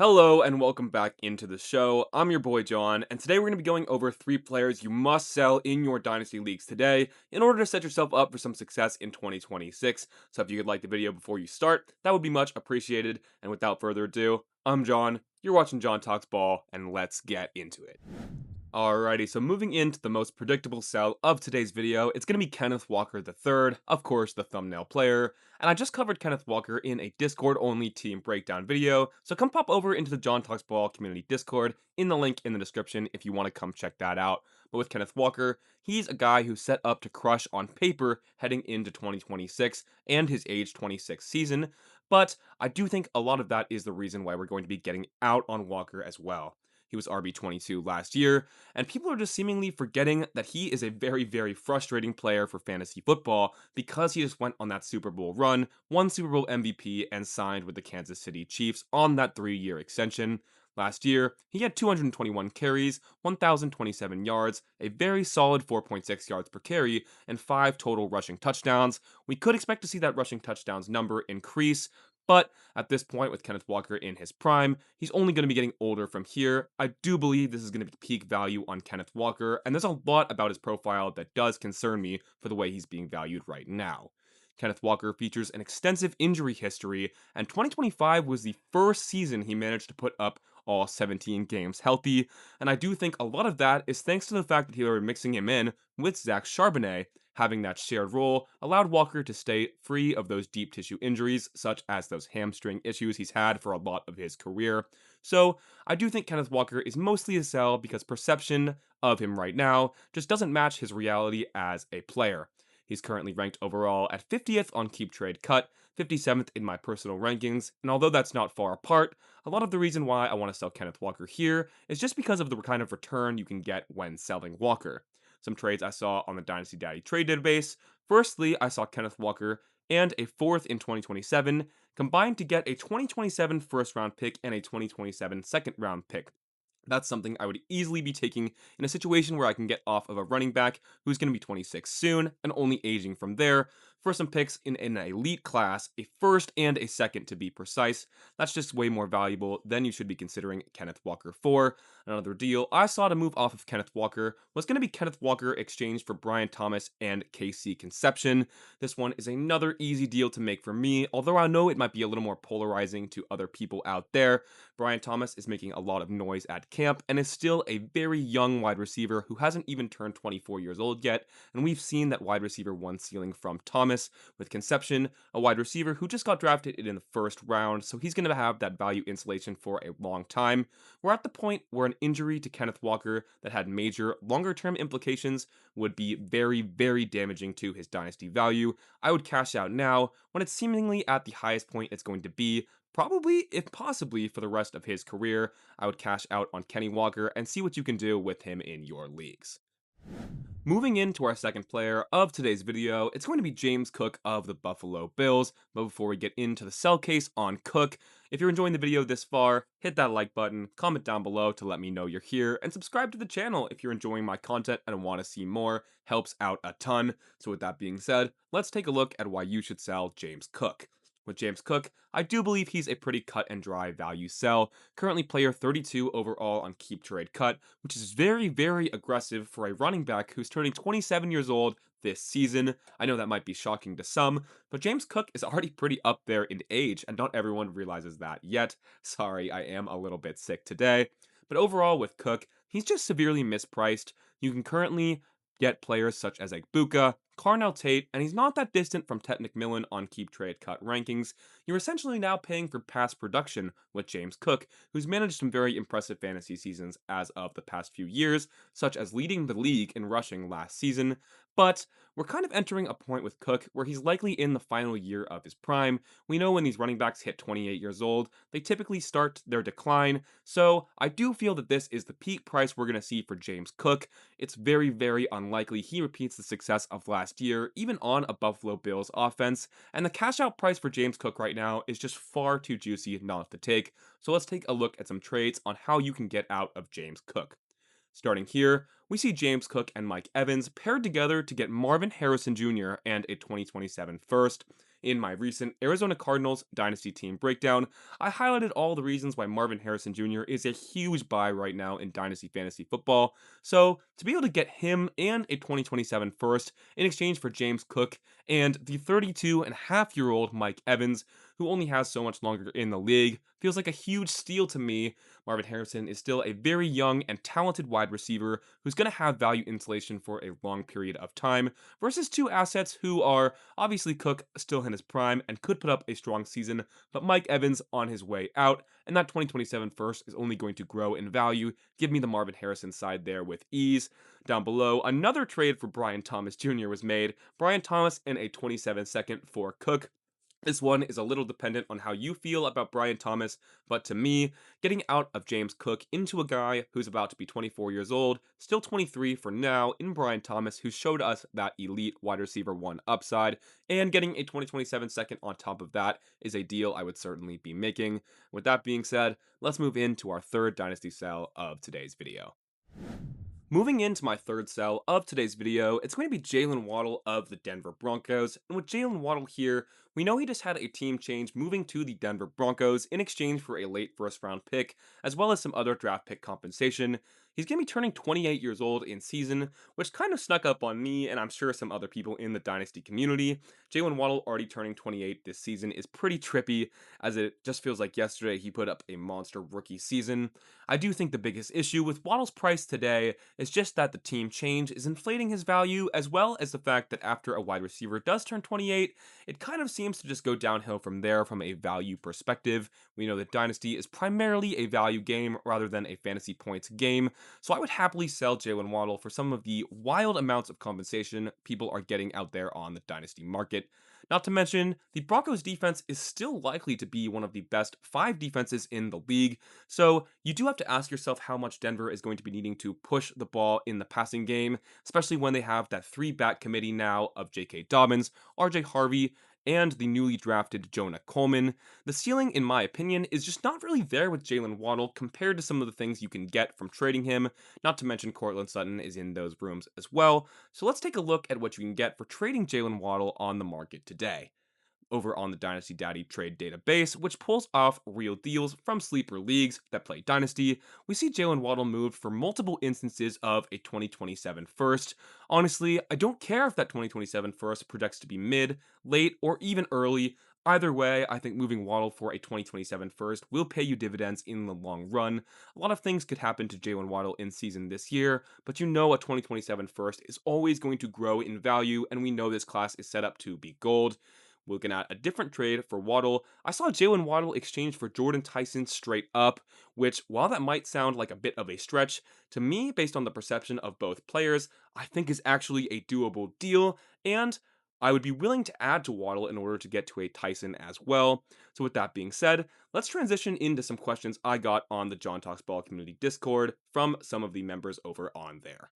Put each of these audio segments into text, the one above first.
Hello and welcome back into the show. I'm your boy John, and today we're going to be going over 3 players you must sell in your Dynasty leagues today in order to set yourself up for some success in 2026. So if you could like the video before you start, that would be much appreciated. And without further ado, I'm John, you're watching John Talks Ball, and let's get into it. Alrighty, so moving into the most predictable sell of today's video, it's going to be Kenneth Walker III, of course, the thumbnail player. And I just covered Kenneth Walker in a Discord-only team breakdown video, so come pop over into the John Talks Ball community Discord in the link in the description if you want to come check that out. But with Kenneth Walker, he's a guy who's set up to crush on paper heading into 2026 and his age 26 season, but I do think a lot of that is the reason why we're going to be getting out on Walker as well. He was RB22 last year, and people are just seemingly forgetting that he is a very, very frustrating player for fantasy football because he just went on that Super Bowl run, won Super Bowl MVP, and signed with the Kansas City Chiefs on that 3-year extension. Last year, he had 221 carries, 1,027 yards, a very solid 4.6 yards per carry, and 5 total rushing touchdowns. We could expect to see that rushing touchdowns number increase, but at this point, with Kenneth Walker in his prime, he's only going to be getting older from here. I do believe this is going to be peak value on Kenneth Walker, and there's a lot about his profile that does concern me for the way he's being valued right now. Kenneth Walker features an extensive injury history, and 2025 was the first season he managed to put up all 17 games healthy, and I do think a lot of that is thanks to the fact that they were mixing him in with Zach Charbonnet. Having that shared role allowed Walker to stay free of those deep tissue injuries, such as those hamstring issues he's had for a lot of his career. So, I do think Kenneth Walker is mostly a sell because perception of him right now just doesn't match his reality as a player. He's currently ranked overall at 50th on Keep Trade Cut, 57th in my personal rankings, and although that's not far apart, a lot of the reason why I want to sell Kenneth Walker here is just because of the kind of return you can get when selling Walker. Some trades I saw on the Dynasty Daddy trade database. Firstly, I saw Kenneth Walker and a fourth in 2027 combined to get a 2027 first round pick and a 2027 second round pick. That's something I would easily be taking in a situation where I can get off of a running back who's going to be 26 soon and only aging from there for some picks in an elite class, a first and a second to be precise. That's just way more valuable than you should be considering Kenneth Walker for. Another deal I saw to move off of Kenneth Walker was going to be Kenneth Walker exchanged for Brian Thomas and KC Conception. This one is another easy deal to make for me, although I know it might be a little more polarizing to other people out there. Brian Thomas is making a lot of noise at camp and is still a very young wide receiver who hasn't even turned 24 years old yet, and we've seen that wide receiver 1 ceiling from Thomas with Conception, a wide receiver who just got drafted in the first round, so he's going to have that value insulation for a long time. We're at the point where an injury to Kenneth Walker that had major longer term implications would be very, very damaging to his dynasty value. I would cash out now when it's seemingly at the highest point it's going to be. Probably, if possibly, for the rest of his career. I would cash out on Kenny Walker and see what you can do with him in your leagues. Moving into our second player of today's video, it's going to be James Cook of the Buffalo Bills. But before we get into the sell case on Cook, if you're enjoying the video this far, hit that like button, comment down below to let me know you're here, and subscribe to the channel if you're enjoying my content and want to see more. Helps out a ton. So with that being said, let's take a look at why you should sell James Cook. With James Cook, I do believe he's a pretty cut and dry value sell. Currently player 32 overall on Keep Trade Cut, which is very, very aggressive for a running back who's turning 27 years old this season. I know that might be shocking to some, but James Cook is already pretty up there in age, and not everyone realizes that yet. Sorry, I am a little bit sick today. But overall with Cook, he's just severely mispriced. You can currently get players such as Egbuka, Carnell Tate, and he's not that distant from Ted McMillan on Keep Trade Cut rankings. You're essentially now paying for past production with James Cook, who's managed some very impressive fantasy seasons as of the past few years, such as leading the league in rushing last season. But we're kind of entering a point with Cook where he's likely in the final year of his prime. We know when these running backs hit 28 years old, they typically start their decline, so I do feel that this is the peak price we're going to see for James Cook. It's very, very unlikely he repeats the success of last year, even on a Buffalo Bills offense, and the cash out price for James Cook right now is just far too juicy not to take. So let's take a look at some trades on how you can get out of James Cook. Starting here, we see James Cook and Mike Evans paired together to get Marvin Harrison Jr. and a 2027 first. In my recent Arizona Cardinals Dynasty team breakdown, I highlighted all the reasons why Marvin Harrison Jr. is a huge buy right now in Dynasty Fantasy Football. So, to be able to get him and a 2027 first in exchange for James Cook and the 32-and-a-half-year-old Mike Evans, who only has so much longer in the league, feels like a huge steal to me. Marvin Harrison is still a very young and talented wide receiver who's going to have value insulation for a long period of time, versus two assets who are obviously Cook still in his prime and could put up a strong season, but Mike Evans on his way out, and that 2027 first is only going to grow in value. Give me the Marvin Harrison side there with ease. Down below, another trade for Brian Thomas Jr. was made. Brian Thomas and a 27 second for Cook. This one is a little dependent on how you feel about Brian Thomas, but to me, getting out of James Cook into a guy who's about to be 24 years old, still 23 for now, in Brian Thomas, who showed us that elite wide receiver one upside, and getting a 2027 second on top of that is a deal I would certainly be making. With that being said, let's move into our third dynasty sell of today's video. Moving into my third sell of today's video, it's going to be Jalen Waddle of the Denver Broncos. And with Jalen Waddle here, we know he just had a team change moving to the Denver Broncos in exchange for a late first round pick, as well as some other draft pick compensation. He's going to be turning 28 years old in season, which kind of snuck up on me and I'm sure some other people in the Dynasty community. Jalen Waddle already turning 28 this season is pretty trippy, as it just feels like yesterday he put up a monster rookie season. I do think the biggest issue with Waddle's price today is just that the team change is inflating his value, as well as the fact that after a wide receiver does turn 28, it kind of seems to just go downhill from there from a value perspective. We know that Dynasty is primarily a value game rather than a fantasy points game, so I would happily sell Jalen Waddle for some of the wild amounts of compensation people are getting out there on the Dynasty market. Not to mention, the Broncos defense is still likely to be one of the best 5 defenses in the league, so you do have to ask yourself how much Denver is going to be needing to push the ball in the passing game, especially when they have that 3-back committee now of J.K. Dobbins, R.J. Harvey, and the newly drafted Jonah Coleman. The ceiling, in my opinion, is just not really there with Jalen Waddle compared to some of the things you can get from trading him, not to mention Courtland Sutton is in those rooms as well. So let's take a look at what you can get for trading Jalen Waddle on the market today. Over on the Dynasty Daddy trade database, which pulls off real deals from sleeper leagues that play Dynasty, we see Jalen Waddle moved for multiple instances of a 2027 first. Honestly, I don't care if that 2027 first projects to be mid, late, or even early. Either way, I think moving Waddle for a 2027 first will pay you dividends in the long run. A lot of things could happen to Jalen Waddle in season this year, but you know a 2027 first is always going to grow in value, and we know this class is set up to be gold. Looking at a different trade for Waddle, I saw Jalen Waddle exchange for Jordan Tyson straight up, which, while that might sound like a bit of a stretch, to me, based on the perception of both players, I think is actually a doable deal, and I would be willing to add to Waddle in order to get to a Tyson as well. So with that being said, let's transition into some questions I got on the John Talks Ball community Discord from some of the members over on there.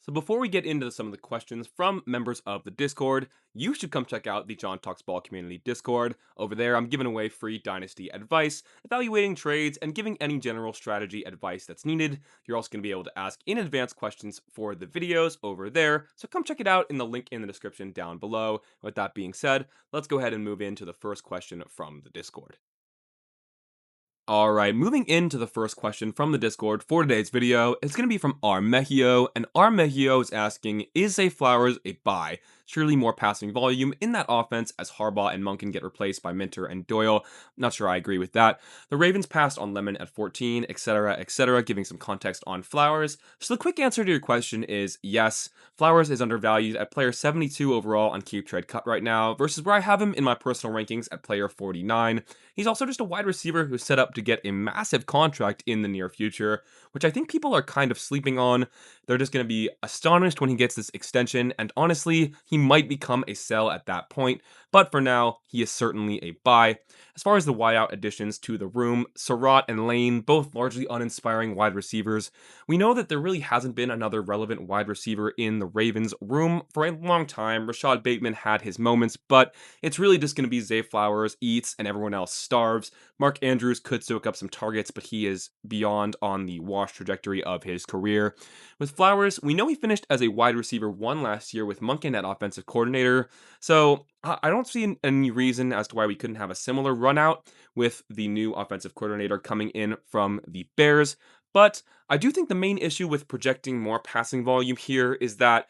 So before we get into some of the questions from members of the Discord, you should come check out the John Talks Ball community Discord. Over there, I'm giving away free Dynasty advice, evaluating trades, and giving any general strategy advice that's needed. You're also going to be able to ask in advance questions for the videos over there, so come check it out in the link in the description down below. With that being said, let's go ahead and move into the first question from the Discord. Alright, moving into the first question from the Discord for today's video, it's going to be from Armegio, and Armegio is asking, is Zay Flowers a buy? Surely more passing volume in that offense as Harbaugh and Monken get replaced by Minter and Doyle. Not sure I agree with that. The Ravens passed on Lemon at 14, etc., giving some context on Flowers. So the quick answer to your question is yes, Flowers is undervalued at player 72 overall on Keep Trade Cut right now, versus where I have him in my personal rankings at player 49. He's also just a wide receiver who's set up to get a massive contract in the near future, which I think people are kind of sleeping on. They're just going to be astonished when he gets this extension, and honestly, he might become a sell at that point, but for now, he is certainly a buy. As far as the wideout additions to the room, Surratt and Lane, both largely uninspiring wide receivers. We know that there really hasn't been another relevant wide receiver in the Ravens room for a long time. Rashad Bateman had his moments, but it's really just going to be Zay Flowers eats and everyone else starves. Mark Andrews could soak up some targets, but he is beyond on the wash trajectory of his career. With Flowers, we know he finished as a wide receiver 1 last year with Monken at offensive coordinator. So I don't see any reason as to why we couldn't have a similar run out with the new offensive coordinator coming in from the Bears. But I do think the main issue with projecting more passing volume here is that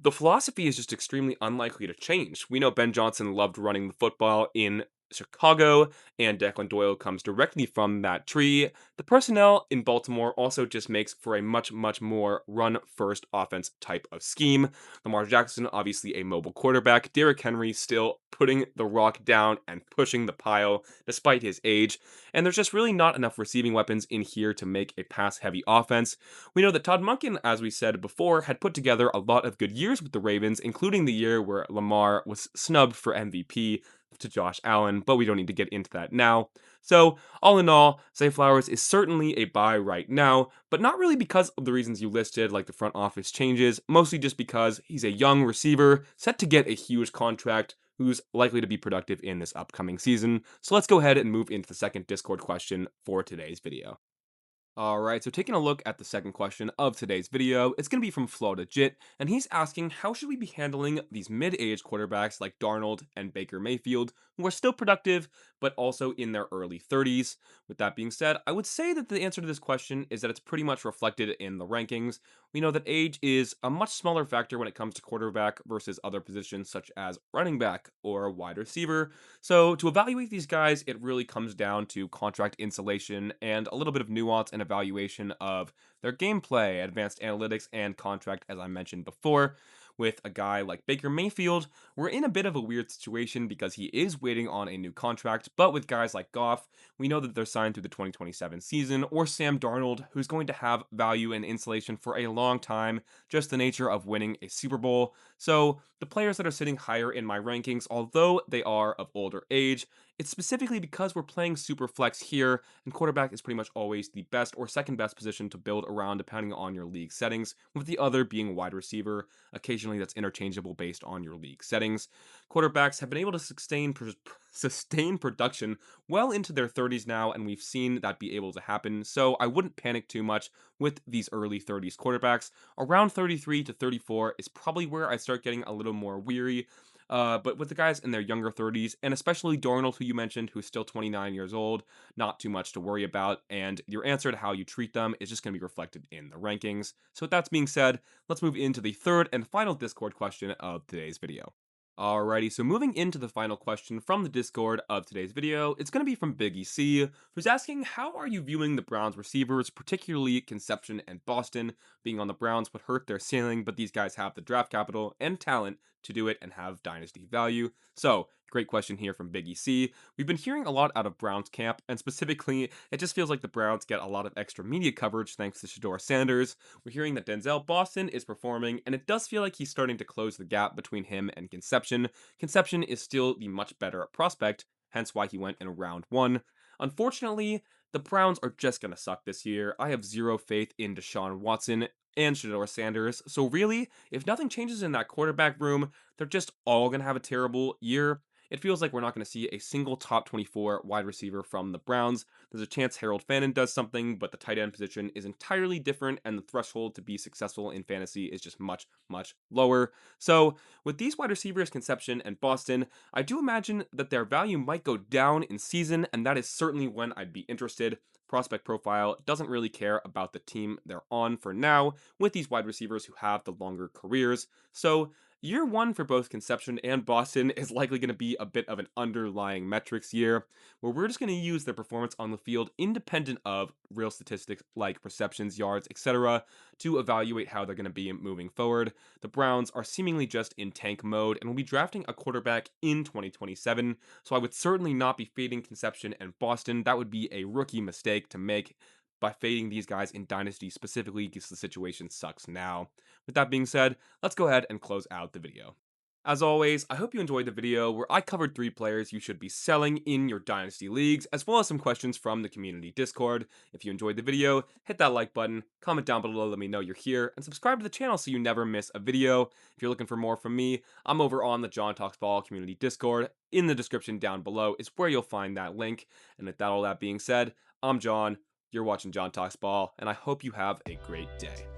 the philosophy is just extremely unlikely to change. We know Ben Johnson loved running the football in Chicago, and Declan Doyle comes directly from that tree. The personnel in Baltimore also just makes for a much, much more run first offense type of scheme. Lamar Jackson, obviously a mobile quarterback. Derrick Henry still putting the rock down and pushing the pile despite his age. And there's just really not enough receiving weapons in here to make a pass heavy offense. We know that Todd Monken, as we said before, had put together a lot of good years with the Ravens, including the year where Lamar was snubbed for MVP to Josh Allen, but we don't need to get into that now. So, all in all, Zay Flowers is certainly a buy right now, but not really because of the reasons you listed, like the front office changes, mostly just because he's a young receiver set to get a huge contract who's likely to be productive in this upcoming season. So let's go ahead and move into the second Discord question for today's video. All right, so taking a look at the second question of today's video, it's going to be from FlawLegit, and he's asking how should we be handling these mid-age quarterbacks like Darnold and Baker Mayfield, who are still productive, but also in their early 30s. With that being said, I would say that the answer to this question is that it's pretty much reflected in the rankings. We know that age is a much smaller factor when it comes to quarterback versus other positions such as running back or wide receiver. So to evaluate these guys, it really comes down to contract insulation and a little bit of nuance and evaluation of their gameplay, advanced analytics, and contract, as I mentioned before. With a guy like Baker Mayfield, we're in a bit of a weird situation because he is waiting on a new contract, but with guys like Goff, we know that they're signed through the 2027 season, or Sam Darnold, who's going to have value and insulation for a long time, just the nature of winning a Super Bowl. So, the players that are sitting higher in my rankings, although they are of older age, it's specifically because we're playing super flex here, and quarterback is pretty much always the best or second best position to build around depending on your league settings, with the other being wide receiver. Occasionally, that's interchangeable based on your league settings. Quarterbacks have been able to sustain production well into their 30s now, and we've seen that be able to happen. So I wouldn't panic too much with these early 30s quarterbacks. Around 33 to 34 is probably where I start getting a little more weary. But with the guys in their younger 30s, and especially Darnold, who you mentioned, who's still 29 years old, not too much to worry about. And your answer to how you treat them is just going to be reflected in the rankings. So, with that being said, let's move into the third and final Discord question of today's video. Alrighty, so moving into the final question from the Discord of today's video, it's going to be from Biggie C, who's asking, how are you viewing the Browns receivers, particularly Conception and Boston? Being on the Browns would hurt their ceiling, but these guys have the draft capital and talent to do it and have dynasty value. So, great question here from Biggie C. We've been hearing a lot out of Browns camp, and specifically, it just feels like the Browns get a lot of extra media coverage thanks to Shador Sanders. We're hearing that Denzel Boston is performing, and it does feel like he's starting to close the gap between him and Conception. Conception is still the much better prospect, hence why he went in round one. Unfortunately, the Browns are just going to suck this year. I have zero faith in Deshaun Watson and Shador Sanders. So really, if nothing changes in that quarterback room, they're just all going to have a terrible year. It feels like we're not going to see a single top 24 wide receiver from the Browns. There's a chance Harold Fannin does something, but the tight end position is entirely different, and the threshold to be successful in fantasy is just much, much lower. So, with these wide receivers, Conception and Boston, I do imagine that their value might go down in season, and that is certainly when I'd be interested. Prospect profile doesn't really care about the team they're on for now, with these wide receivers who have the longer careers. So, year one for both Conception and Boston is likely going to be a bit of an underlying metrics year, where we're just going to use their performance on the field independent of real statistics like receptions, yards, etc., to evaluate how they're going to be moving forward. The Browns are seemingly just in tank mode and will be drafting a quarterback in 2027, so I would certainly not be fading Conception and Boston. That would be a rookie mistake to make by fading these guys in Dynasty specifically because the situation sucks now. With that being said, let's go ahead and close out the video. As always, I hope you enjoyed the video where I covered 3 players you should be selling in your Dynasty leagues, as well as some questions from the community Discord. If you enjoyed the video, hit that like button, comment down below, let me know you're here, and subscribe to the channel so you never miss a video. If you're looking for more from me, I'm over on the John Talks Ball community Discord. In the description down below is where you'll find that link. And with all that being said, I'm John, you're watching John Talks Ball, and I hope you have a great day.